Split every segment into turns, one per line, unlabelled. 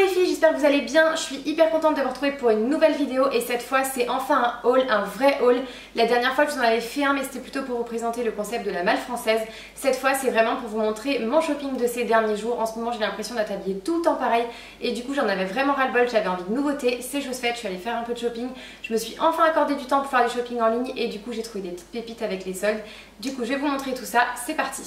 les filles, j'espère que vous allez bien. Je suis hyper contente de vous retrouver pour une nouvelle vidéo et cette fois c'est enfin un haul, un vrai haul. La dernière fois je vous en avais fait un mais c'était plutôt pour vous présenter le concept de la malle française. Cette fois c'est vraiment pour vous montrer mon shopping de ces derniers jours. En ce moment j'ai l'impression d'être habillée tout le temps pareil et du coup j'en avais vraiment ras le bol, j'avais envie de nouveautés. C'est chose faite, je suis allée faire un peu de shopping. Je me suis enfin accordé du temps pour faire du shopping en ligne et du coup j'ai trouvé des petites pépites avec les soldes. Du coup je vais vous montrer tout ça, c'est parti.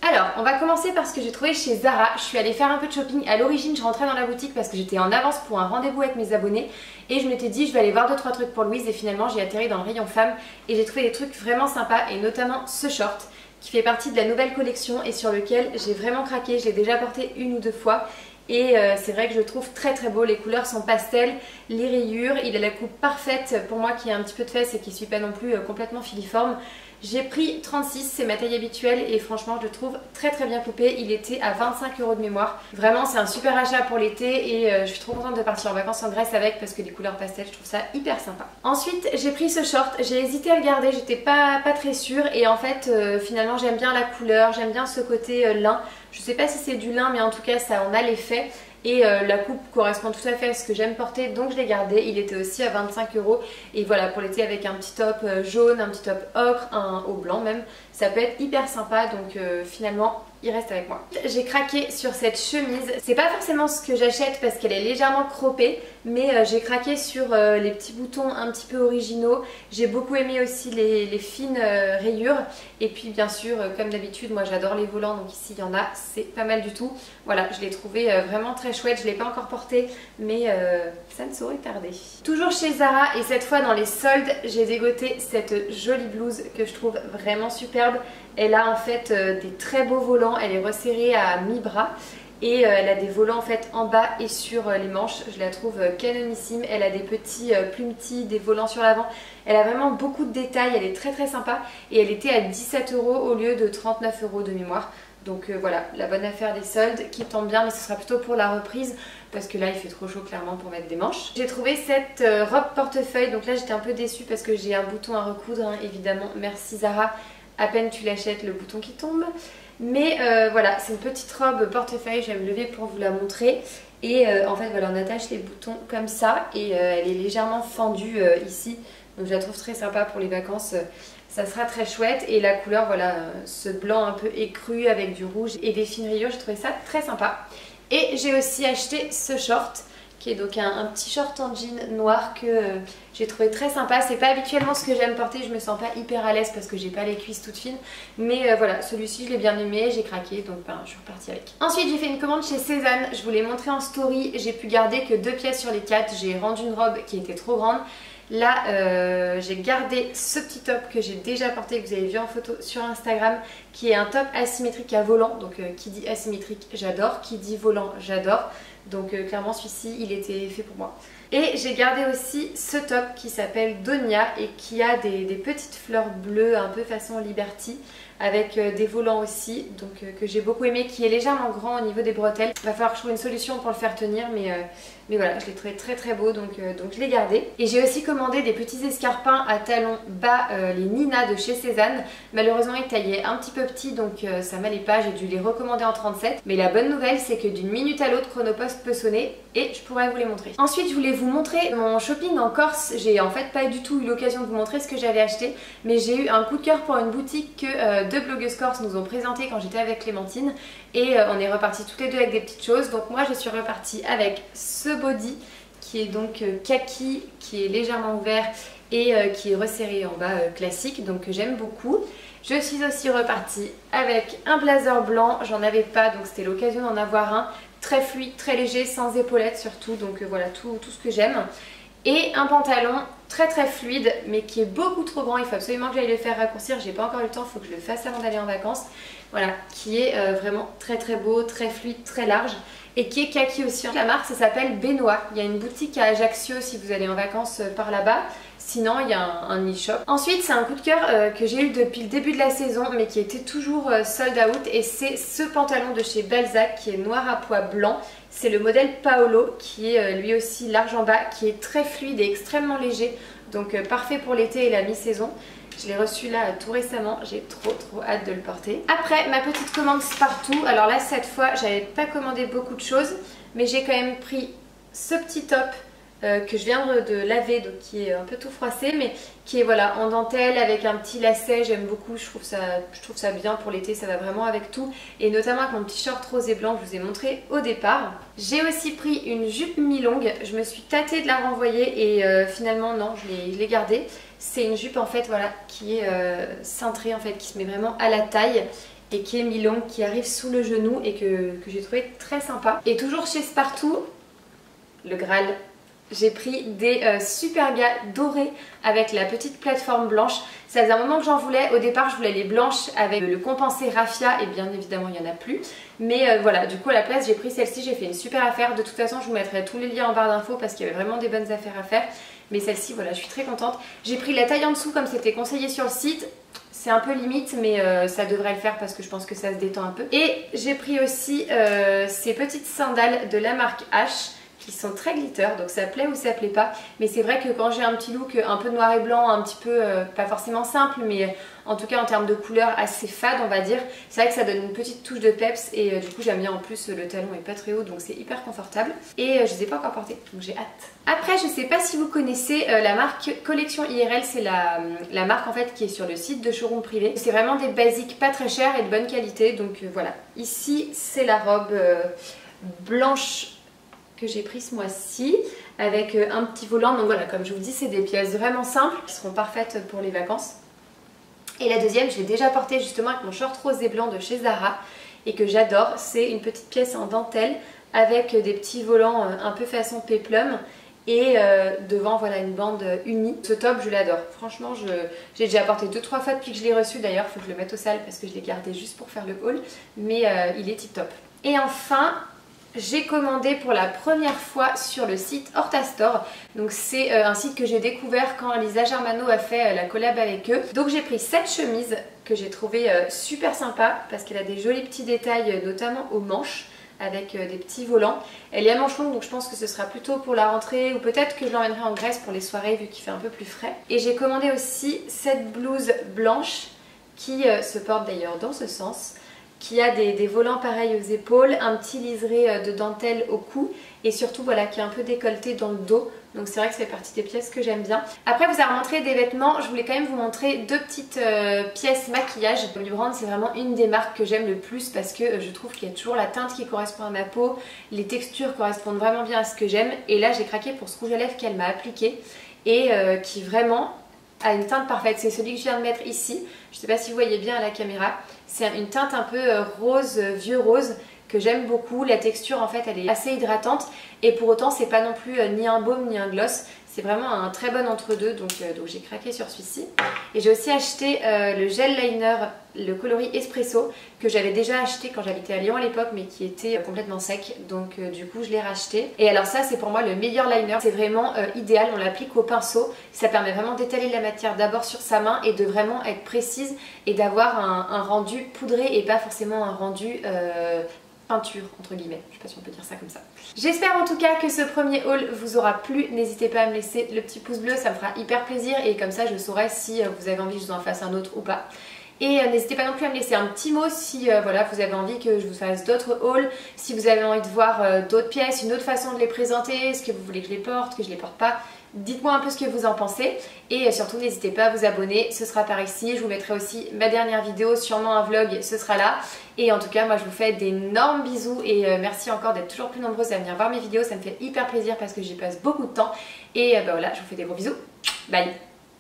Alors, on va commencer par ce que j'ai trouvé chez Zara. Je suis allée faire un peu de shopping. À l'origine, je rentrais dans la boutique parce que j'étais en avance pour un rendez-vous avec mes abonnés. Et je m'étais dit, je vais aller voir 2-3 trucs pour Louise. Et finalement, j'ai atterri dans le rayon femmes. Et j'ai trouvé des trucs vraiment sympas. Et notamment ce short qui fait partie de la nouvelle collection et sur lequel j'ai vraiment craqué. Je l'ai déjà porté 1 ou 2 fois. Et c'est vrai que je le trouve très très beau, les couleurs sont pastel, les rayures, il a la coupe parfaite pour moi qui a un petit peu de fesses et qui ne suis pas non plus complètement filiforme. J'ai pris 36, c'est ma taille habituelle et franchement je le trouve très très bien coupé, il était à 25 € de mémoire. Vraiment c'est un super achat pour l'été et je suis trop contente de partir en vacances en Grèce avec parce que les couleurs pastel je trouve ça hyper sympa. Ensuite j'ai pris ce short, j'ai hésité à le garder, j'étais pas très sûre et en fait finalement j'aime bien la couleur, j'aime bien ce côté lin. Je sais pas si c'est du lin mais en tout cas ça en a l'effet. Et la coupe correspond tout à fait à ce que j'aime porter donc je l'ai gardé, il était aussi à 25 € et voilà pour l'été avec un petit top jaune, un petit top ocre, un haut blanc même, ça peut être hyper sympa donc finalement il reste avec moi. J'ai craqué sur cette chemise, c'est pas forcément ce que j'achète parce qu'elle est légèrement croppée mais j'ai craqué sur les petits boutons un petit peu originaux, j'ai beaucoup aimé aussi les fines rayures et puis bien sûr comme d'habitude moi j'adore les volants donc ici il y en a, c'est pas mal du tout. Voilà je l'ai trouvé vraiment très chouette, je ne l'ai pas encore porté mais ça ne saurait tarder. Toujours chez Zara et cette fois dans les soldes j'ai dégoté cette jolie blouse que je trouve vraiment superbe. Elle a en fait des très beaux volants, elle est resserrée à mi-bras et elle a des volants en fait en bas et sur les manches. Je la trouve canonissime, elle a des petits plumetis, des volants sur l'avant. Elle a vraiment beaucoup de détails, elle est très très sympa et elle était à 17 € au lieu de 39 € de mémoire. Donc voilà, la bonne affaire des soldes qui tombe bien mais ce sera plutôt pour la reprise parce que là il fait trop chaud clairement pour mettre des manches. J'ai trouvé cette robe portefeuille, donc là j'étais un peu déçue parce que j'ai un bouton à recoudre hein, évidemment, merci Zara, à peine tu l'achètes le bouton qui tombe. Mais voilà, c'est une petite robe portefeuille, je vais me lever pour vous la montrer. Et en fait voilà, on attache les boutons comme ça et elle est légèrement fendue ici. Donc je la trouve très sympa pour les vacances. Ça sera très chouette et la couleur voilà ce blanc un peu écru avec du rouge et des fines rayures, j'ai trouvé ça très sympa. Et j'ai aussi acheté ce short qui est donc un petit short en jean noir que j'ai trouvé très sympa. C'est pas habituellement ce que j'aime porter, je me sens pas hyper à l'aise parce que j'ai pas les cuisses toutes fines. Mais voilà, celui-ci je l'ai bien aimé, j'ai craqué donc je suis repartie avec. Ensuite j'ai fait une commande chez Cézanne, je vous l'ai montré en story, j'ai pu garder que 2 pièces sur les 4, j'ai rendu une robe qui était trop grande. Là j'ai gardé ce petit top que j'ai déjà porté, que vous avez vu en photo sur Instagram, qui est un top asymétrique à volant. Donc qui dit asymétrique j'adore, qui dit volant j'adore. Donc clairement celui-ci il était fait pour moi. Et j'ai gardé aussi ce top qui s'appelle Donia et qui a des petites fleurs bleues un peu façon Liberty avec des volants aussi, donc que j'ai beaucoup aimé, qui est légèrement grand au niveau des bretelles. Il va falloir que je trouve une solution pour le faire tenir mais voilà, je l'ai trouvé très très beau donc je l'ai gardé. Et j'ai aussi commandé des petits escarpins à talons bas, les Nina de chez Cézanne. Malheureusement ils taillaient un petit peu petit donc ça m'allait pas, j'ai dû les recommander en 37. Mais la bonne nouvelle c'est que d'une minute à l'autre Chronopost peut sonner et je pourrais vous les montrer. Ensuite je voulais vous montrer mon shopping en Corse. J'ai en fait pas du tout eu l'occasion de vous montrer ce que j'avais acheté, mais j'ai eu un coup de cœur pour une boutique que 2 blogueuses corses nous ont présenté quand j'étais avec Clémentine et on est repartis toutes les deux avec des petites choses. Donc moi je suis repartie avec ce body qui est donc kaki, qui est légèrement ouvert et qui est resserré en bas classique, donc j'aime beaucoup. Je suis aussi repartie avec un blazer blanc, j'en avais pas donc c'était l'occasion d'en avoir un, très fluide, très léger, sans épaulettes surtout, donc voilà tout ce que j'aime. Et un pantalon très très fluide mais qui est beaucoup trop grand, il faut absolument que j'aille le faire raccourcir, j'ai pas encore eu le temps, il faut que je le fasse avant d'aller en vacances. Voilà, qui est vraiment très très beau, très fluide, très large et qui est kaki aussi. La marque ça s'appelle Benoît, il y a une boutique à Ajaccio si vous allez en vacances par là-bas. Sinon il y a un e-shop. Ensuite c'est un coup de cœur que j'ai eu depuis le début de la saison mais qui était toujours sold out et c'est ce pantalon de chez Balzac qui est noir à pois blanc. C'est le modèle Paolo qui est lui aussi large en bas, qui est très fluide et extrêmement léger. Donc parfait pour l'été et la mi-saison. Je l'ai reçu là tout récemment, j'ai trop hâte de le porter. Après ma petite commande Spartoo, alors là cette fois j'avais pas commandé beaucoup de choses mais j'ai quand même pris
ce petit top que je viens de laver, donc qui est un peu tout froissé, mais qui est voilà en dentelle avec un petit lacet. J'aime beaucoup, je trouve ça bien pour l'été, ça va vraiment avec tout, et notamment avec mon petit short rose et blanc que je vous ai montré au départ. J'ai aussi pris une jupe mi-longue, je me suis tâtée de la renvoyer et finalement non, je l'ai gardée. C'est une jupe en fait voilà qui est cintrée en fait, qui se met vraiment à la taille et qui est mi-longue, qui arrive sous le genou et que j'ai trouvé très sympa. Et toujours chez Spartoo, le Graal, j'ai pris des super gars dorés avec la petite plateforme blanche. Ça faisait un moment que j'en voulais. Au départ, je voulais les blanches avec le compensé raffia et bien évidemment, il n'y en a plus. Mais voilà, du coup, à la place, j'ai pris celle-ci. J'ai fait une super affaire. De toute façon, je vous mettrai tous les liens en barre d'infos parce qu'il y avait vraiment des bonnes affaires à faire. Mais celle-ci, voilà, je suis très contente. J'ai pris la taille en dessous comme c'était conseillé sur le site. C'est un peu limite, mais ça devrait le faire parce que je pense que ça se détend un peu. Et j'ai pris aussi ces petites sandales de la marque H, qui sont très glitter, donc ça plaît ou ça plaît pas. Mais c'est vrai que quand j'ai un petit look un peu noir et blanc, un petit peu, pas forcément simple, mais en tout cas en termes de couleur assez fade on va dire, c'est vrai que ça donne une petite touche de peps et du coup j'aime bien. En plus le talon est pas très haut donc c'est hyper confortable et je les ai pas encore portées donc j'ai hâte. Après je sais pas si vous connaissez la marque Collection IRL, c'est la marque en fait qui est sur le site de showroom privé. C'est vraiment des basiques pas très chers et de bonne qualité, donc voilà. Ici c'est la robe blanche que j'ai pris ce mois-ci avec un petit volant. Donc voilà, comme je vous dis, c'est des pièces vraiment simples qui seront parfaites pour les vacances. Et la deuxième, je l'ai déjà portée justement avec mon short rose et blanc de chez Zara et que j'adore. C'est une petite pièce en dentelle avec des petits volants un peu façon péplum et devant voilà une bande unie. Ce top je l'adore, franchement j'ai déjà porté 2-3 fois depuis que je l'ai reçu. D'ailleurs il faut que je le mette au sale parce que je l'ai gardé juste pour faire le haul, mais il est tip top. Et enfin j'ai commandé pour la première fois sur le site Hortastore. Donc c'est un site que j'ai découvert quand Lisa Germano a fait la collab avec eux. Donc j'ai pris cette chemise que j'ai trouvée super sympa parce qu'elle a des jolis petits détails notamment aux manches avec des petits volants. Elle est à manches longues donc je pense que ce sera plutôt pour la rentrée ou peut-être que je l'emmènerai en Grèce pour les soirées vu qu'il fait un peu plus frais. Et j'ai commandé aussi cette blouse blanche qui se porte d'ailleurs dans ce sens, qui a des volants pareils aux épaules, un petit liseré de dentelle au cou et surtout voilà qui est un peu décolleté dans le dos. Donc c'est vrai que ça fait partie des pièces que j'aime bien. Après vous avez montré des vêtements, je voulais quand même vous montrer deux petites pièces maquillage. Bobbi Brown c'est vraiment une des marques que j'aime le plus parce que je trouve qu'il y a toujours la teinte qui correspond à ma peau, les textures correspondent vraiment bien à ce que j'aime. Et là j'ai craqué pour ce rouge à lèvres qu'elle m'a appliqué et qui vraiment a une teinte parfaite. C'est celui que je viens de mettre ici, je ne sais pas si vous voyez bien à la caméra. C'est une teinte un peu rose, vieux rose, que j'aime beaucoup. La texture en fait elle est assez hydratante et pour autant c'est pas non plus ni un baume ni un gloss. C'est vraiment un très bon entre-deux, donc j'ai craqué sur celui-ci. Et j'ai aussi acheté le gel liner, le coloris Espresso, que j'avais déjà acheté quand j'habitais à Lyon à l'époque, mais qui était complètement sec. Donc du coup je l'ai racheté. Et alors ça c'est pour moi le meilleur liner, c'est vraiment idéal, on l'applique au pinceau. Ça permet vraiment d'étaler la matière d'abord sur sa main et de vraiment être précise et d'avoir un rendu poudré et pas forcément un rendu peinture entre guillemets, je sais pas si on peut dire ça comme ça. J'espère en tout cas que ce premier haul vous aura plu, n'hésitez pas à me laisser le petit pouce bleu, ça me fera hyper plaisir et comme ça je saurai si vous avez envie que je vous en fasse un autre ou pas. Et n'hésitez pas non plus à me laisser un petit mot si voilà, vous avez envie que je vous fasse d'autres hauls, si vous avez envie de voir d'autres pièces, une autre façon de les présenter, est-ce que vous voulez que je les porte, que je les porte pas. Dites-moi un peu ce que vous en pensez et surtout n'hésitez pas à vous abonner, ce sera par ici. Je vous mettrai aussi ma dernière vidéo, sûrement un vlog, ce sera là. Et en tout cas moi je vous fais d'énormes bisous et merci encore d'être toujours plus nombreuses à venir voir mes vidéos, ça me fait hyper plaisir parce que j'y passe beaucoup de temps. Et voilà, je vous fais des gros bisous, bye.